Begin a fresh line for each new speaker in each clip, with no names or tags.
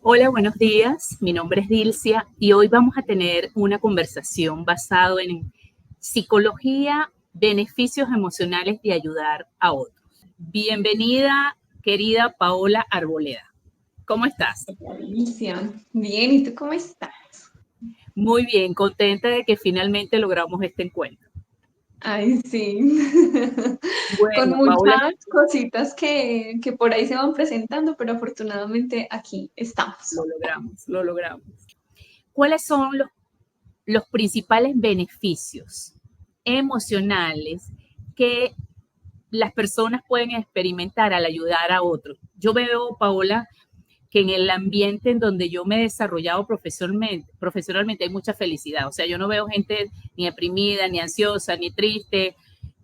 Hola, buenos días. Mi nombre es Dilcia y hoy vamos a tener una conversación basada en psicología, beneficios emocionales de ayudar a otros. Bienvenida, querida Paola Arboleda. ¿Cómo estás?
Alicia, bien, ¿y tú cómo estás?
Muy bien, contenta de que finalmente logramos este encuentro.
Ay, sí. Con
Bueno, Paola,
muchas cositas que por ahí se van presentando, pero afortunadamente aquí estamos.
lo logramos. ¿Cuáles son los principales beneficios emocionales que las personas pueden experimentar al ayudar a otros? Yo veo, Paola, que en el ambiente en donde yo me he desarrollado profesionalmente hay mucha felicidad. O sea, yo no veo gente ni deprimida, ni ansiosa, ni triste.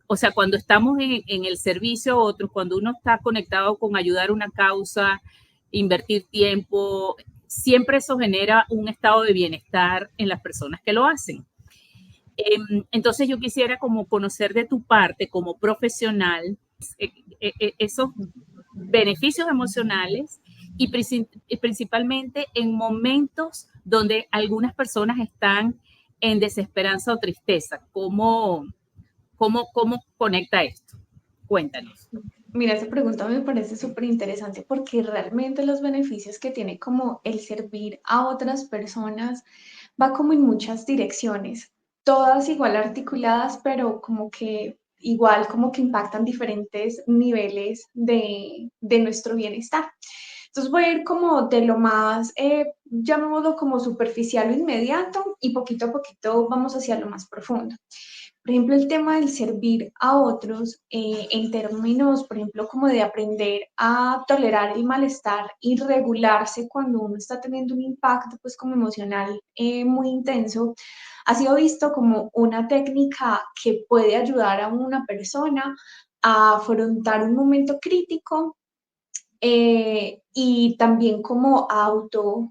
O sea, cuando estamos en el servicio a otros, cuando uno está conectado con ayudar a una causa, invertir tiempo, siempre eso genera un estado de bienestar en las personas que lo hacen. Entonces yo quisiera como conocer de tu parte como profesional esos beneficios emocionales y principalmente en momentos donde algunas personas están en desesperanza o tristeza. ¿Cómo conecta esto? Cuéntanos.
Mira, esa pregunta me parece súper interesante porque realmente los beneficios que tiene como el servir a otras personas va como en muchas direcciones, todas igual articuladas, pero como que igual como que impactan diferentes niveles de nuestro bienestar. Entonces voy a ir como de lo más, llamémoslo como superficial o inmediato y poquito a poquito vamos hacia lo más profundo. Por ejemplo, el tema del servir a otros en términos, por ejemplo, como de aprender a tolerar el malestar y regularse cuando uno está teniendo un impacto, pues como emocional muy intenso, ha sido visto como una técnica que puede ayudar a una persona a afrontar un momento crítico y también como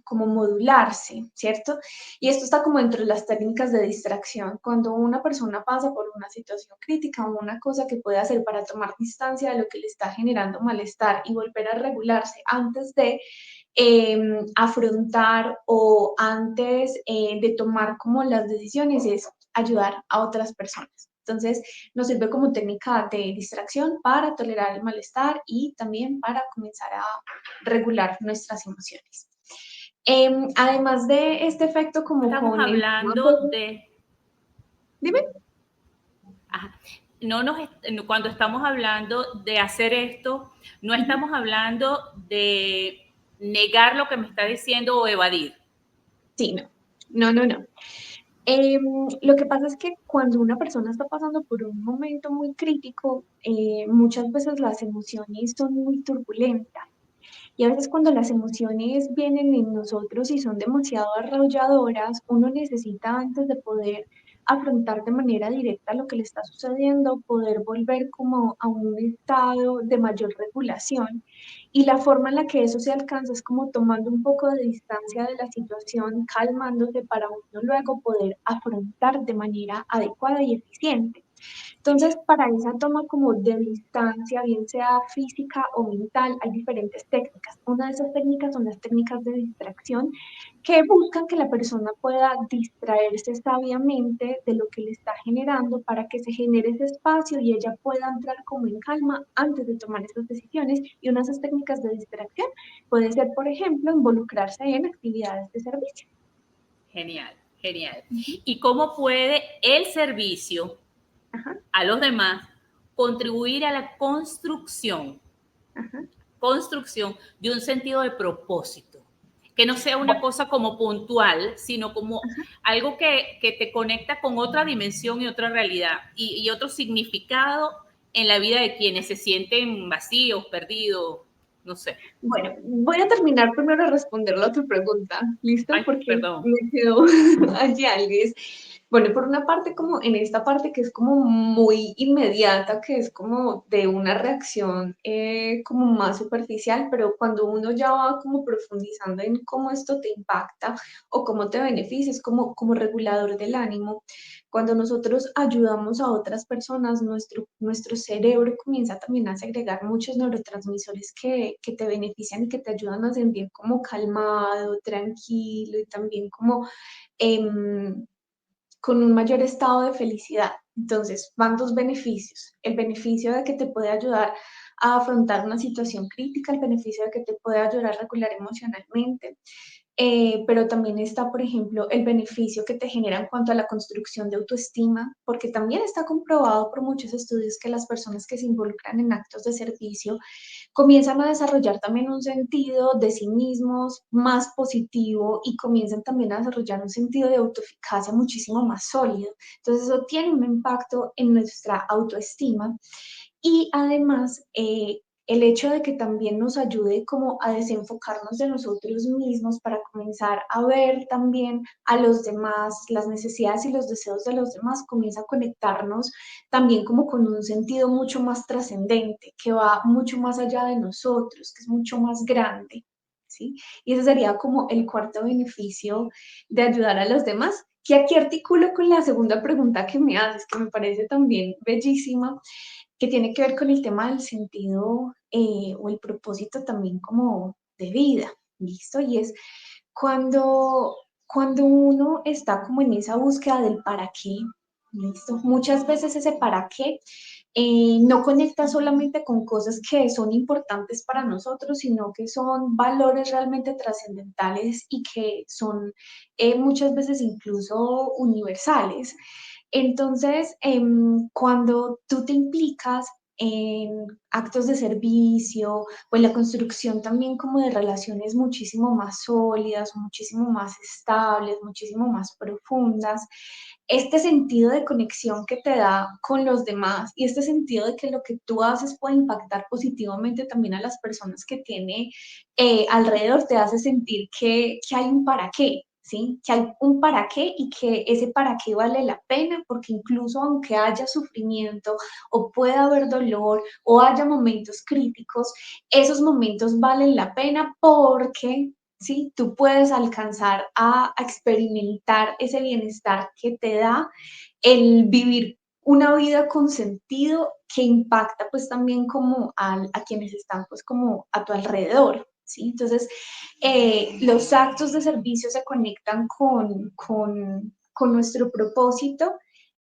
como modularse, ¿cierto? Y esto está como dentro de las técnicas de distracción. Cuando una persona pasa por una situación crítica o una cosa que puede hacer para tomar distancia de lo que le está generando malestar y volver a regularse antes de afrontar o antes de tomar como las decisiones es ayudar a otras personas. Entonces, nos sirve como técnica de distracción para tolerar el malestar y también para comenzar a regular nuestras emociones. Además de este efecto como
Estamos
con el...
hablando de...
Dime.
Ajá, no nos, cuando estamos hablando de hacer esto, no estamos hablando de negar lo que me está diciendo o evadir.
Sí, no. No, no, no. Lo que pasa es que cuando una persona está pasando por un momento muy crítico, muchas veces las emociones son muy turbulentas. Y a veces cuando las emociones vienen en nosotros y son demasiado arrolladoras, uno necesita antes de poder afrontar de manera directa lo que le está sucediendo, poder volver como a un estado de mayor regulación. Y la forma en la que eso se alcanza es como tomando un poco de distancia de la situación, calmándose para uno luego poder afrontar de manera adecuada y eficiente. Entonces, para esa toma como de distancia, bien sea física o mental, hay diferentes técnicas. Una de esas técnicas son las técnicas de distracción que buscan que la persona pueda distraerse sabiamente de lo que le está generando para que se genere ese espacio y ella pueda entrar como en calma antes de tomar esas decisiones. Y una de esas técnicas de distracción puede ser, por ejemplo, involucrarse en actividades de servicio.
Genial, genial. ¿Y cómo puede el servicio
Ajá,
a los demás contribuir a la
ajá,
construcción de un sentido de propósito? Que no sea una cosa como puntual, sino como
ajá.
algo que te conecta con otra dimensión y otra realidad y otro significado en la vida de quienes se sienten vacíos, perdidos, no sé.
Bueno, voy a terminar primero a responderle a tu pregunta, ¿listo?
Ay,
Porque
perdón.
me quedó allí algo. Bueno, por una parte, como en esta parte que es como muy inmediata, que es como de una reacción como más superficial, pero cuando uno ya va como profundizando en cómo esto te impacta o cómo te beneficia, es como regulador del ánimo. Cuando nosotros ayudamos a otras personas, nuestro cerebro comienza también a segregar muchos neurotransmisores que te benefician y que te ayudan a sentir como calmado, tranquilo y también como... em, con un mayor estado de felicidad. Entonces, van dos beneficios. El beneficio de que te puede ayudar a afrontar una situación crítica, el beneficio de que te puede ayudar a regular emocionalmente, pero también está, por ejemplo, el beneficio que te genera en cuanto a la construcción de autoestima, porque también está comprobado por muchos estudios que las personas que se involucran en actos de servicio comienzan a desarrollar también un sentido de sí mismos más positivo y comienzan también a desarrollar un sentido de autoeficacia muchísimo más sólido. Entonces eso tiene un impacto en nuestra autoestima y además, el hecho de que también nos ayude como a desenfocarnos de nosotros mismos para comenzar a ver también a los demás, las necesidades y los deseos de los demás, comienza a conectarnos también como con un sentido mucho más trascendente, que va mucho más allá de nosotros, que es mucho más grande, ¿sí? Y ese sería como el cuarto beneficio de ayudar a los demás, que aquí articulo con la segunda pregunta que me haces, que me parece también bellísima, que tiene que ver con el tema del sentido o el propósito también como de vida, ¿listo? Y es cuando, cuando uno está como en esa búsqueda del para qué, ¿listo? Muchas veces ese para qué no conecta solamente con cosas que son importantes para nosotros, sino que son valores realmente trascendentales y que son muchas veces incluso universales. Entonces, cuando tú te implicas en actos de servicio o en la construcción también como de relaciones muchísimo más sólidas, muchísimo más estables, muchísimo más profundas, este sentido de conexión que te da con los demás y este sentido de que lo que tú haces puede impactar positivamente también a las personas que tiene alrededor, te hace sentir que hay un para qué, ¿sí? Que hay un para qué y que ese para qué vale la pena, porque incluso aunque haya sufrimiento o pueda haber dolor o haya momentos críticos, esos momentos valen la pena porque ¿sí? Tú puedes alcanzar a experimentar ese bienestar que te da el vivir una vida con sentido que impacta pues también como a quienes están pues como a tu alrededor, ¿sí? Entonces, los actos de servicio se conectan con nuestro propósito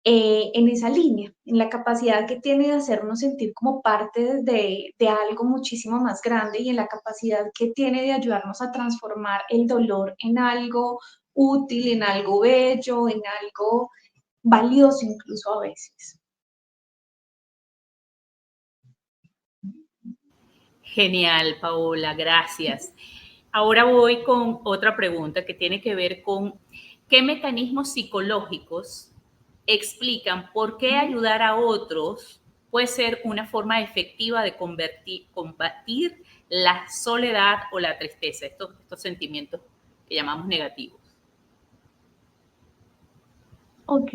en esa línea, en la capacidad que tiene de hacernos sentir como parte de algo muchísimo más grande y en la capacidad que tiene de ayudarnos a transformar el dolor en algo útil, en algo bello, en algo valioso incluso a veces.
Genial, Paola, gracias. Ahora voy con otra pregunta que tiene que ver con qué mecanismos psicológicos explican por qué ayudar a otros puede ser una forma efectiva de combatir la soledad o la tristeza, estos sentimientos que llamamos negativos.
Ok,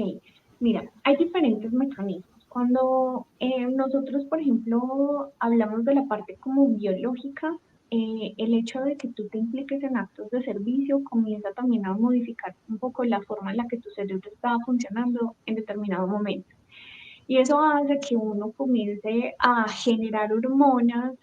mira, hay diferentes mecanismos. Cuando nosotros, por ejemplo, hablamos de la parte como biológica, el hecho de que tú te impliques en actos de servicio comienza también a modificar un poco la forma en la que tu cerebro está funcionando en determinado momento. Y eso hace que uno comience a generar hormonas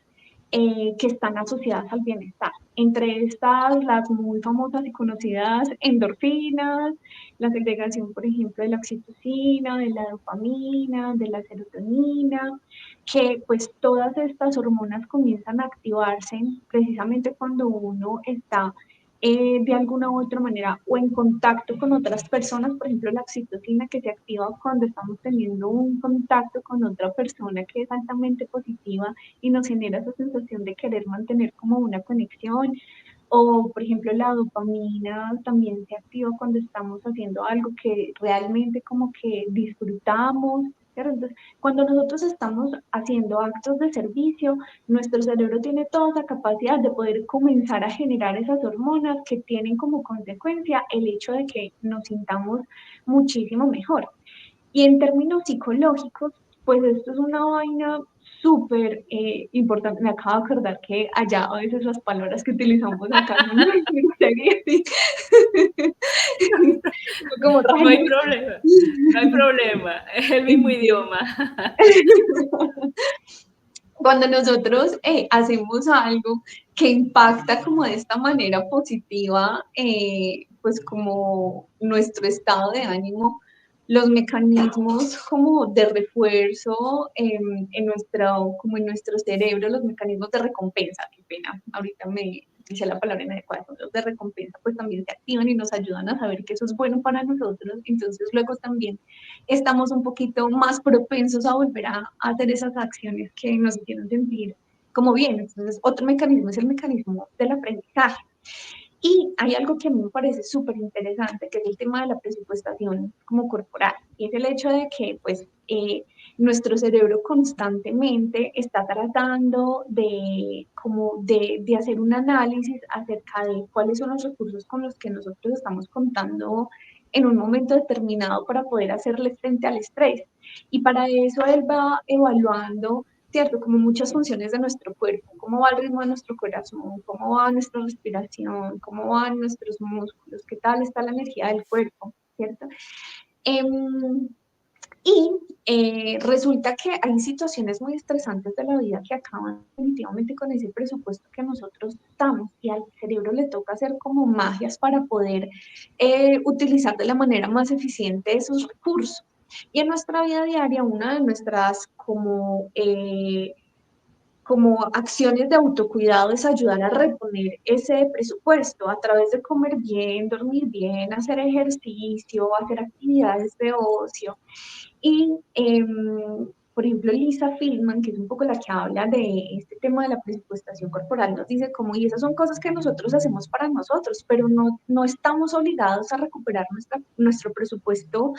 que están asociadas al bienestar. Entre estas, las muy famosas y conocidas endorfinas, la segregación, por ejemplo, de la oxitocina, de la dopamina, de la serotonina, que pues todas estas hormonas comienzan a activarse precisamente cuando uno está de alguna u otra manera o en contacto con otras personas, por ejemplo, la oxitocina que se activa cuando estamos teniendo un contacto con otra persona que es altamente positiva y nos genera esa sensación de querer mantener como una conexión. O, por ejemplo, la dopamina también se activa cuando estamos haciendo algo que realmente como que disfrutamos. ¿cierto? Entonces, cuando nosotros estamos haciendo actos de servicio, nuestro cerebro tiene toda esa capacidad de poder comenzar a generar esas hormonas que tienen como consecuencia el hecho de que nos sintamos muchísimo mejor. Y en términos psicológicos, pues esto es una vaina súper importante. Me acabo de acordar que allá a veces las palabras que utilizamos acá son muy groserías. Como
No hay
rayos.
problema, no hay problema, es el mismo idioma.
Cuando nosotros hacemos algo que impacta como de esta manera positiva, pues como nuestro estado de ánimo, los mecanismos como de refuerzo en nuestro, como en nuestro cerebro, los mecanismos de recompensa, qué pena, ahorita me dice la palabra inadecuada, los de recompensa pues también se activan y nos ayudan a saber que eso es bueno para nosotros, entonces luego también estamos un poquito más propensos a volver a hacer esas acciones que nos hicieron sentir como bien. Entonces, otro mecanismo es el mecanismo del aprendizaje. Y hay algo que a mí me parece súper interesante, que es el tema de la presupuestación como corporal. Y es el hecho de que, pues, nuestro cerebro constantemente está tratando de hacer un análisis acerca de cuáles son los recursos con los que nosotros estamos contando en un momento determinado para poder hacerle frente al estrés. Y para eso él va evaluando, ¿cierto? Como muchas funciones de nuestro cuerpo, cómo va el ritmo de nuestro corazón, cómo va nuestra respiración, cómo van nuestros músculos, qué tal está la energía del cuerpo, ¿cierto? Um, y resulta que hay situaciones muy estresantes de la vida que acaban definitivamente con ese presupuesto que nosotros damos y al cerebro le toca hacer como magias para poder utilizar de la manera más eficiente esos recursos. Y en nuestra vida diaria, una de nuestras como acciones de autocuidado es ayudar a reponer ese presupuesto a través de comer bien, dormir bien, hacer ejercicio, hacer actividades de ocio. Y, por ejemplo, Lisa Feldman, que es un poco la que habla de este tema de la presupuestación corporal, nos dice como, y esas son cosas que nosotros hacemos para nosotros, pero no estamos obligados a recuperar nuestro presupuesto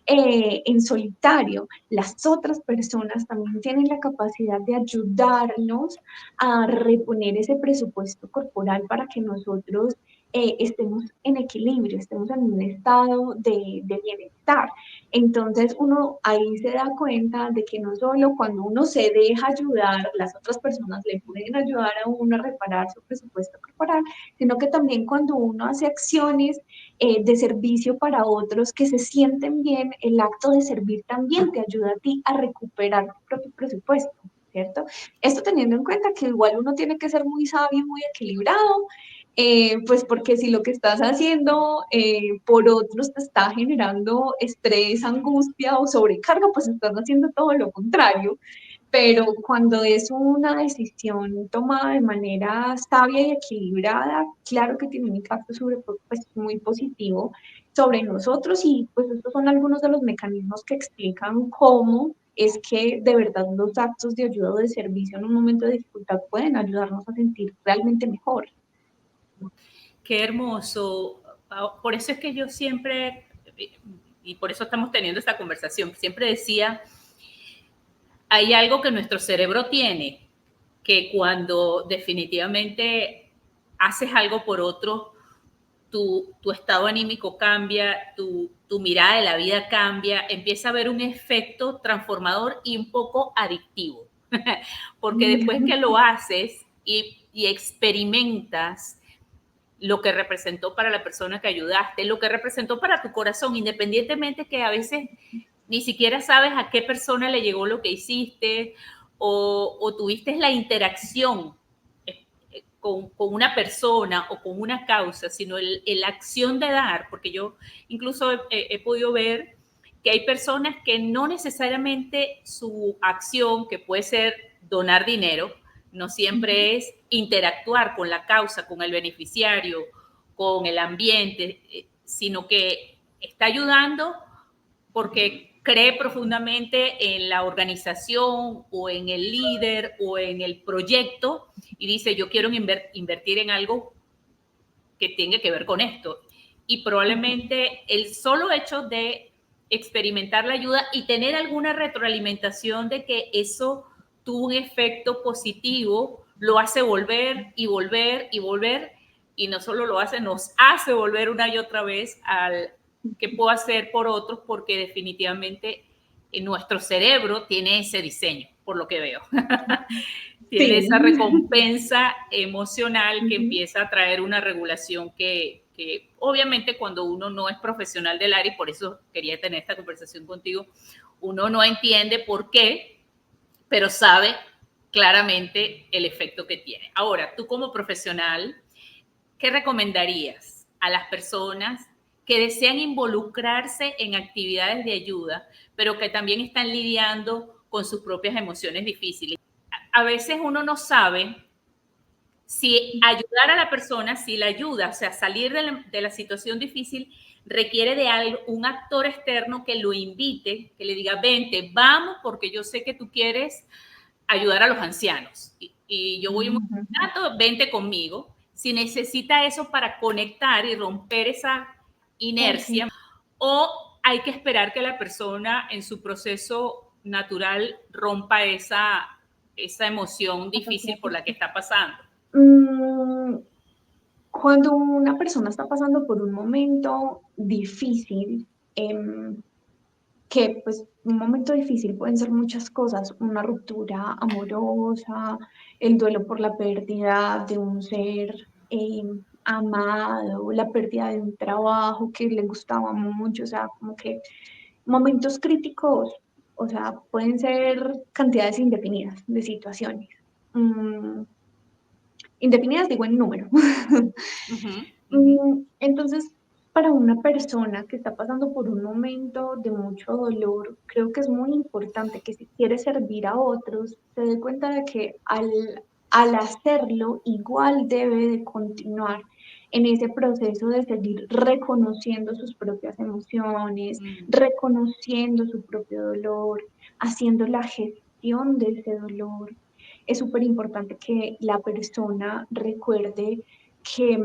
en solitario. Las otras personas también tienen la capacidad de ayudarnos a reponer ese presupuesto corporal para que nosotros estemos en equilibrio, estemos en un estado de bienestar. Entonces uno ahí se da cuenta de que no solo cuando uno se deja ayudar, las otras personas le pueden ayudar a uno a reparar su presupuesto corporal, sino que también cuando uno hace acciones de servicio para otros que se sienten bien, el acto de servir también te ayuda a ti a recuperar tu propio presupuesto, ¿cierto? Esto teniendo en cuenta que igual uno tiene que ser muy sabio, muy equilibrado, pues porque si lo que estás haciendo por otros te está generando estrés, angustia o sobrecarga, pues estás haciendo todo lo contrario. Pero cuando es una decisión tomada de manera sabia y equilibrada, claro que tiene un impacto pues, muy positivo sobre nosotros y pues estos son algunos de los mecanismos que explican cómo es que de verdad los actos de ayuda o de servicio en un momento de dificultad pueden ayudarnos a sentir realmente mejor.
Qué hermoso. Por eso es que yo siempre, y por eso estamos teniendo esta conversación, siempre decía, hay algo que nuestro cerebro tiene, que cuando definitivamente haces algo por otro, tu estado anímico cambia, tu mirada de la vida cambia, empieza a haber un efecto transformador y un poco adictivo. Porque después que lo haces y experimentas lo que representó para la persona que ayudaste, lo que representó para tu corazón, independientemente que a veces ni siquiera sabes a qué persona le llegó lo que hiciste o tuviste la interacción con una persona o con una causa, sino la acción de dar, porque yo incluso he podido ver que hay personas que no necesariamente su acción, que puede ser donar dinero, no siempre es interactuar con la causa, con el beneficiario, con el ambiente, sino que está ayudando porque cree profundamente en la organización o en el líder o en el proyecto y dice, yo quiero invertir en algo que tenga que ver con esto. Y probablemente el solo hecho de experimentar la ayuda y tener alguna retroalimentación de que eso tuvo un efecto positivo, lo hace volver y volver y volver, y no solo lo hace, nos hace volver una y otra vez al que puedo hacer por otros, porque definitivamente nuestro cerebro tiene ese diseño, por lo que veo. Tiene
Sí.
esa recompensa emocional que
Ujú.
empieza a traer una regulación que obviamente cuando uno no es profesional del área, y por eso quería tener esta conversación contigo, uno no entiende por qué, pero sabe claramente el efecto que tiene. Ahora, tú como profesional, ¿qué recomendarías a las personas que desean involucrarse en actividades de ayuda, pero que también están lidiando con sus propias emociones difíciles? A veces uno no sabe si ayudar a la persona, si la ayuda, o sea, salir de la situación difícil, requiere de algo, un actor externo que lo invite, que le diga, vente, vamos, porque yo sé que tú quieres ayudar a los ancianos. Y yo voy muy
Ujú.
rato, vente conmigo. Si necesita eso para conectar y romper esa
Ok.
inercia, o hay que esperar que la persona en su proceso natural rompa esa emoción difícil por la que está pasando.
Mm, Cuando una persona está pasando por un momento difícil, que pues un momento difícil pueden ser muchas cosas, una ruptura amorosa, el duelo por la pérdida de un ser amado, la pérdida de un trabajo que le gustaba mucho, o sea, como que momentos críticos, o sea, pueden ser cantidades indefinidas de situaciones. Mm, Indefinidas digo en número.
Uh -huh, uh -huh.
Entonces, para una persona que está pasando por un momento de mucho dolor, creo que es muy importante que si quiere servir a otros, se dé cuenta de que al hacerlo, igual debe de continuar en ese proceso de seguir reconociendo sus propias emociones,
Mm.
reconociendo su propio dolor, haciendo la gestión de ese dolor. Es súper importante que la persona recuerde que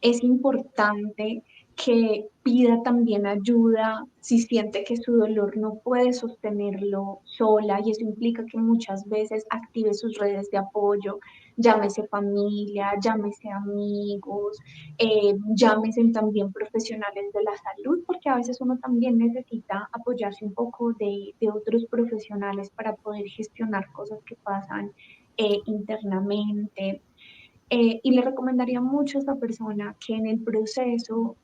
es importante que pida también ayuda si siente que su dolor no puede sostenerlo sola, y eso implica que muchas veces active sus redes de apoyo, llámese familia, llámese amigos, llámese también profesionales de la salud, porque a veces uno también necesita apoyarse un poco de otros profesionales para poder gestionar cosas que pasan internamente. Y le recomendaría mucho a esta persona que en el proceso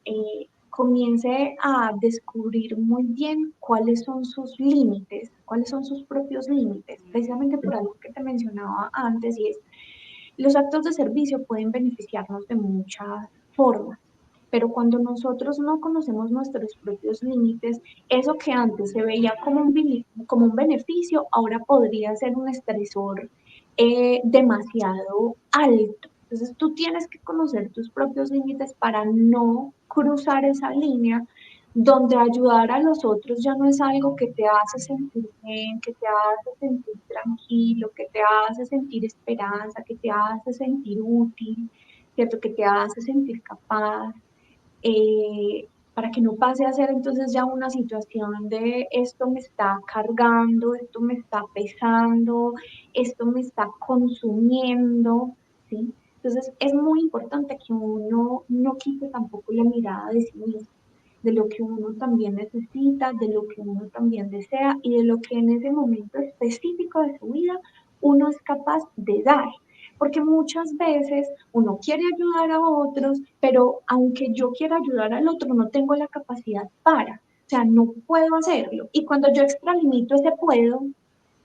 comience a descubrir muy bien cuáles son sus límites, cuáles son sus propios límites, precisamente por algo que te mencionaba antes, y es, los actos de servicio pueden beneficiarnos de muchas formas, pero cuando nosotros no conocemos nuestros propios límites, eso que antes se veía como un beneficio, ahora podría ser un estresor demasiado alto. Entonces tú tienes que conocer tus propios límites para no cruzar esa línea donde ayudar a los otros ya no es algo que te hace sentir bien, que te hace sentir tranquilo, que te hace sentir esperanza, que te hace sentir útil, ¿cierto? Que te hace sentir capaz, para que no pase a ser entonces ya una situación de esto me está cargando, esto me está pesando, esto me está consumiendo, ¿sí? Entonces es muy importante que uno no quite tampoco la mirada de sí mismo, de lo que uno también necesita, de lo que uno también desea y de lo que en ese momento específico de su vida uno es capaz de dar. Porque muchas veces uno quiere ayudar a otros, pero aunque yo quiera ayudar al otro, no tengo la capacidad para, o sea, no puedo hacerlo. Y cuando yo extralimito ese puedo,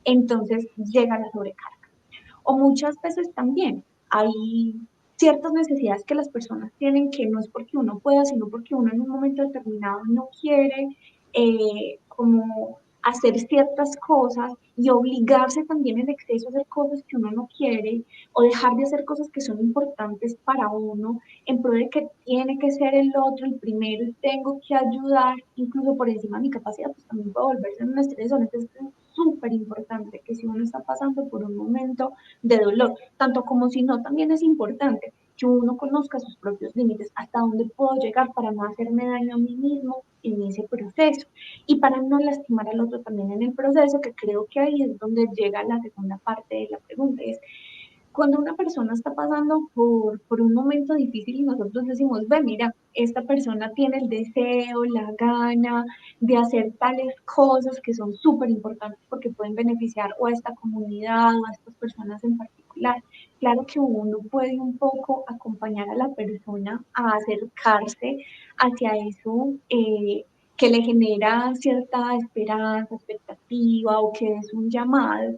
entonces llega la sobrecarga. O muchas veces también hay ciertas necesidades que las personas tienen que no es porque uno pueda, sino porque uno en un momento determinado no quiere como hacer ciertas cosas y obligarse también en exceso a hacer cosas que uno no quiere o dejar de hacer cosas que son importantes para uno en pro de que tiene que ser el otro el primero y tengo que ayudar incluso por encima de mi capacidad, pues también puede volverse un estresor. Entonces es súper importante que si uno está pasando por un momento de dolor, tanto como si no, también es importante que uno conozca sus propios límites, hasta dónde puedo llegar para no hacerme daño a mí mismo en ese proceso y para no lastimar al otro también en el proceso, que creo que ahí es donde llega la segunda parte de la pregunta, es cuando una persona está pasando por un momento difícil y nosotros decimos, ve, mira, esta persona tiene el deseo, la gana de hacer tales cosas que son súper importantes porque pueden beneficiar o a esta comunidad o a estas personas en particular. Claro que uno puede un poco acompañar a la persona a acercarse hacia eso. Que le genera cierta esperanza, expectativa o que es un llamado,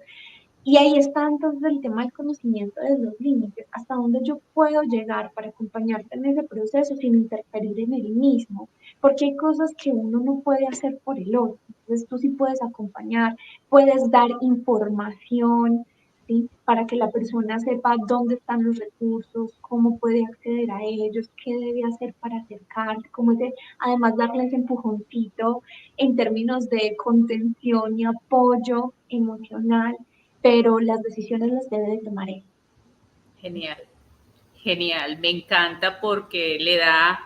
y ahí está entonces el tema del conocimiento de los límites, hasta dónde yo puedo llegar para acompañarte en ese proceso sin interferir en el mismo, porque hay cosas que uno no puede hacer por el otro. Entonces tú sí puedes acompañar, puedes dar información, ¿sí? Para que la persona sepa dónde están los recursos, cómo puede acceder a ellos, qué debe hacer para acercarse, cómo es de, además darle ese empujoncito en términos de contención y apoyo emocional, pero las decisiones las debe de tomar él.
Genial, genial. Me encanta porque le da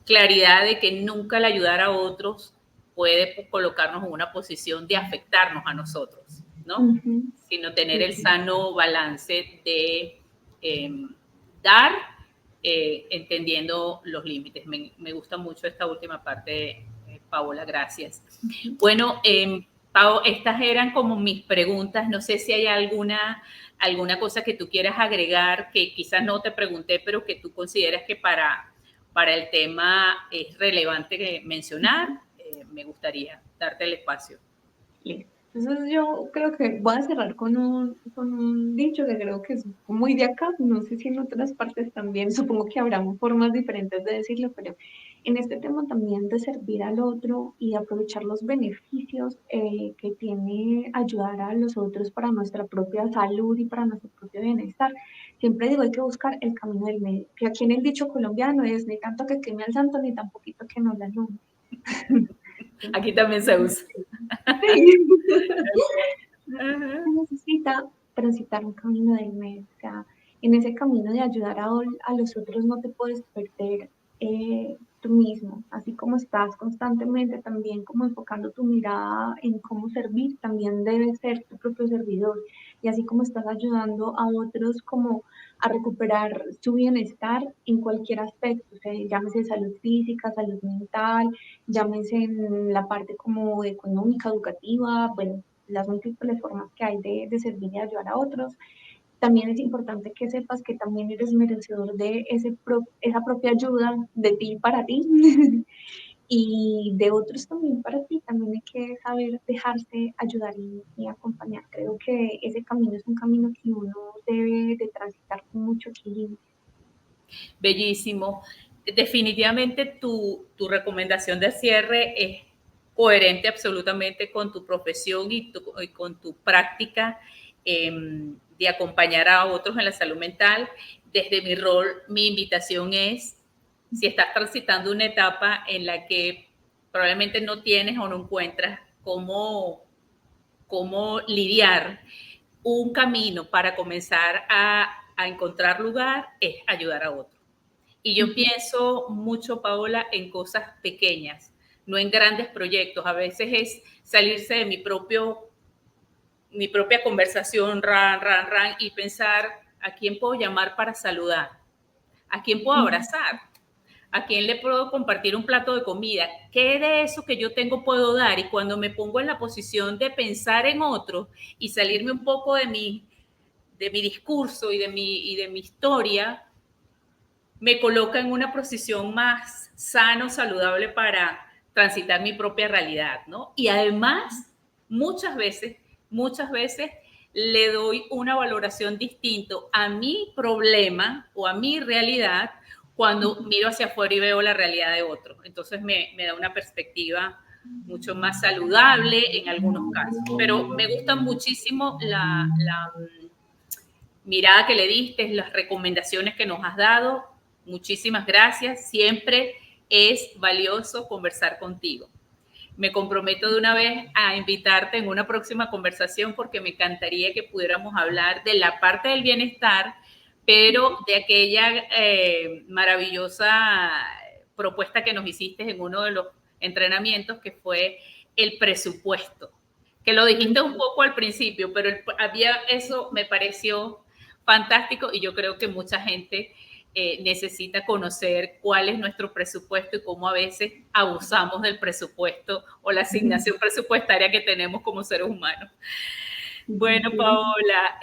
claridad de que nunca el ayudar a otros puede colocarnos en una posición de afectarnos a nosotros, ¿no?
Ujú.
Sino tener
Sí,
el
sí.
sano balance de dar, entendiendo los límites. Me gusta mucho esta última parte, Paola, gracias.
Ujú.
Bueno, Pau, estas eran como mis preguntas. No sé si hay alguna cosa que tú quieras agregar que quizás no te pregunté, pero que tú consideras que para el tema es relevante mencionar.
Ujú.
Me gustaría darte el espacio.
Listo. Entonces yo creo que voy a cerrar con un dicho que creo que es muy de acá, no sé si en otras partes también, supongo que habrá formas diferentes de decirlo, pero en este tema también de servir al otro y de aprovechar los beneficios que tiene ayudar a los otros para nuestra propia salud y para nuestro propio bienestar. Siempre digo, hay que buscar el camino del medio, que aquí en el dicho colombiano es ni tanto que queme al santo, ni tampoco que no la alumbre.
Aquí también se usa.
Sí.
Ajá.
Se necesita transitar un camino del medio, o sea, en ese camino de ayudar a los otros no te puedes perder tú mismo, así como estás constantemente también como enfocando tu mirada en cómo servir, también debes ser tu propio servidor, y así como estás ayudando a otros como a recuperar su bienestar en cualquier aspecto, o sea, llámese salud física, salud mental, llámese en la parte como económica, educativa, bueno, las múltiples formas que hay de servir y ayudar a otros. También es importante que sepas que también eres merecedor de esa propia ayuda de ti para ti y de otros también para ti. También hay que saber dejarse ayudar y acompañar. Creo que ese camino es un camino que uno debe de transitar con mucho equilibrio.
Bellísimo. Definitivamente tu recomendación de cierre es coherente absolutamente con tu profesión y con tu práctica de acompañar a otros en la salud mental. Desde mi rol, mi invitación es, si estás transitando una etapa en la que probablemente no tienes o no encuentras cómo lidiar, un camino para comenzar a encontrar lugar es ayudar a otros. Y yo
Ujú.
pienso mucho, Paola, en cosas pequeñas, no en grandes proyectos. A veces es salirse de mi propia conversación, y pensar a quién puedo llamar para saludar, a quién puedo abrazar, a quién le puedo compartir un plato de comida, qué de eso que yo tengo puedo dar. Y cuando me pongo en la posición de pensar en otro y salirme un poco de mi discurso y de mi historia, me coloca en una posición más sano, saludable para transitar mi propia realidad, ¿no? Y además, muchas veces le doy una valoración distinta a mi problema o a mi realidad cuando miro hacia afuera y veo la realidad de otro. Entonces me da una perspectiva mucho más saludable en algunos casos. Pero me gusta muchísimo la mirada que le diste, las recomendaciones que nos has dado. Muchísimas gracias. Siempre es valioso conversar contigo. Me comprometo de una vez a invitarte en una próxima conversación porque me encantaría que pudiéramos hablar de la parte del bienestar, pero de aquella maravillosa propuesta que nos hiciste en uno de los entrenamientos, que fue el presupuesto, que lo dijiste un poco al principio, pero eso me pareció fantástico y yo creo que mucha gente necesita conocer cuál es nuestro presupuesto y cómo a veces abusamos del presupuesto o la asignación presupuestaria que tenemos como seres humanos. Bueno, Paola,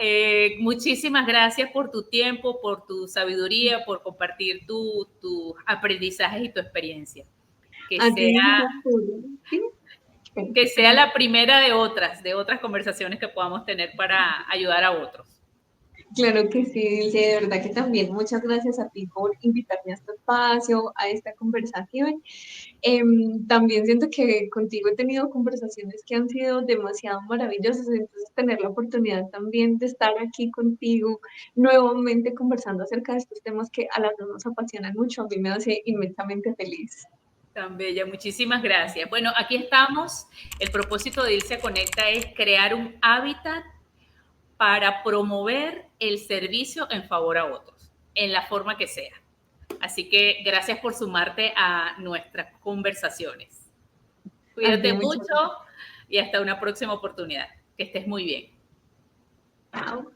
muchísimas gracias por tu tiempo, por tu sabiduría, por compartir tus aprendizajes y tu experiencia. Que sea la primera de otras conversaciones que podamos tener para ayudar a otros.
Claro que sí, Dulce, de verdad que también muchas gracias a ti por invitarme a este espacio, a esta conversación. También siento que contigo he tenido conversaciones que han sido demasiado maravillosas, entonces tener la oportunidad también de estar aquí contigo nuevamente conversando acerca de estos temas que a las dos nos apasionan mucho, a mí me hace inmensamente feliz.
Tan bella, muchísimas gracias. Bueno, aquí estamos. El propósito de Irse Conecta es crear un hábitat para promover el servicio en favor a otros, en la forma que sea. Así que gracias por sumarte a nuestras conversaciones. Cuídate mucho y hasta una próxima oportunidad. Que estés muy bien.
Chao.